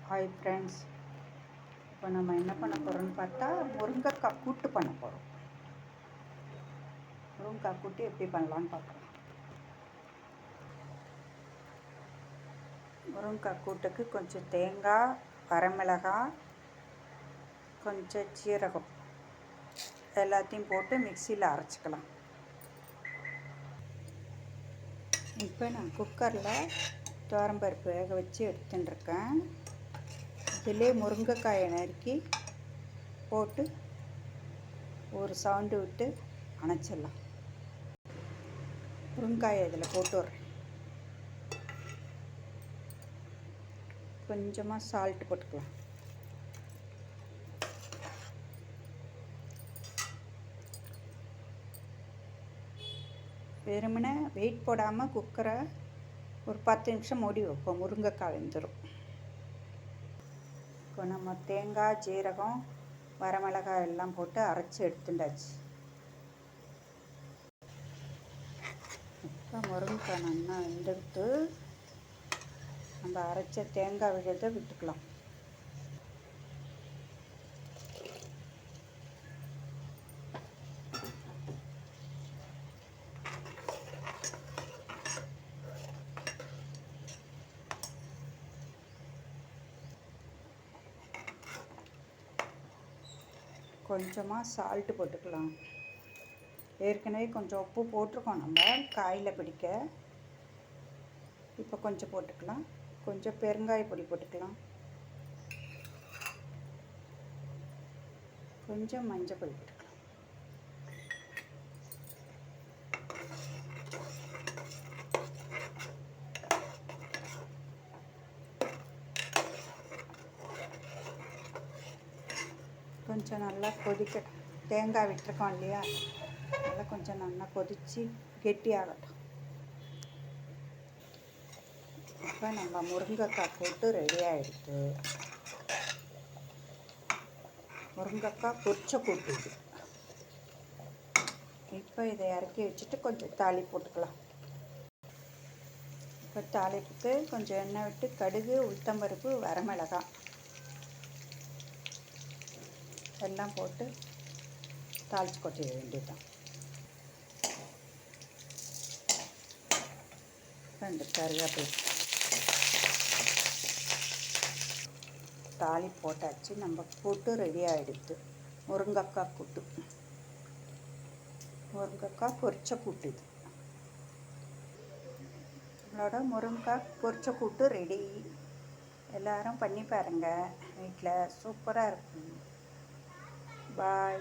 Hi friends, இப்போ நம்ம என்ன பண்ண போகிறோம்னு பார்த்தா முருங்கைக்காய் கூட்டு பண்ண போகிறோம். முருங்கைக்காய் கூட்டு எப்படி பண்ணலான்னு பார்க்கலாம். முருங்கைக்காய் கூட்டுக்கு கொஞ்சம் தேங்காய், வரமிளகாய், கொஞ்சம் சீரகம் எல்லாத்தையும் போட்டு மிக்சியில் அரைச்சிக்கலாம். இப்போ நான் குக்கரில் துவரம்பருப்பு வேக வச்சு எடுத்துட்டுருக்கேன். இதிலே முருங்கைக்காயை நறுக்கி போட்டு ஒரு சவுண்டு விட்டு அணைச்சிடலாம். முருங்காயை இதில் போட்டு விட்றேன். கொஞ்சமாக சால்ட்டு போட்டுக்கலாம். வெறுமனே வெயிட் போடாமல் குக்கரை ஒரு 10 நிமிஷம் மூடி வைப்போம். முருங்கைக்காய் வெந்துடும். இப்போ நம்ம தேங்காய், ஜீரகம், வரமிளகாய் எல்லாம் போட்டு அரைச்சி எடுத்துட்டாச்சு. இப்போ முருங்கைக்காய் நல்லா வெந்தெடுத்து நம்ம அரைச்ச தேங்காய் விழுதை விட்டுக்கலாம். கொஞ்சமாக சால்ட்டு போட்டுக்கலாம். ஏற்கனவே கொஞ்சம் உப்பு போட்டிருக்கோம் நம்ம காயில் பிடிக்க. இப்போ கொஞ்சம் போட்டுக்கலாம். கொஞ்சம் பெருங்காய பொடி போட்டுக்கலாம். கொஞ்சம் மஞ்சள் பொடி போட்டுக்கலாம். கொஞ்சம் நல்லா கொதிக்கட்டும். தேங்காய் விட்டுருக்கோம் இல்லையா, அதனால் கொஞ்சம் நல்லா கொதித்து கெட்டியாகட்டும். இப்போ நம்ம முருங்கைக்காய் போட்டு ரெடி ஆகிடுது. முருங்கைக்காய் பொரிச்ச கூட்டு. இப்போ இதை இறக்கி வச்சுட்டு கொஞ்சம் தாளி போட்டுக்கலாம். இப்போ தாளிப்புக்கு கொஞ்சம் எண்ணெய் விட்டு கடுகு, உளுத்தம்பருப்பு, வரமிளகாய் எல்லாம் போட்டு தாளித்து கொட்டிட வேண்டியதுதான். ரெண்டு கருவேப்பிலை தாளி போட்டாச்சு. நம்ம கூட்டு ரெடி ஆகிடுது. முருங்கைக்காய் கூட்டு, முருங்கைக்காய் பொரிச்ச கூட்டு. இது நம்மளோட முருங்கைக்காய் பொரிச்ச கூட்டு ரெடி. எல்லோரும் பண்ணி பாருங்கள் வீட்டில். சூப்பராக இருக்கும். பாய்.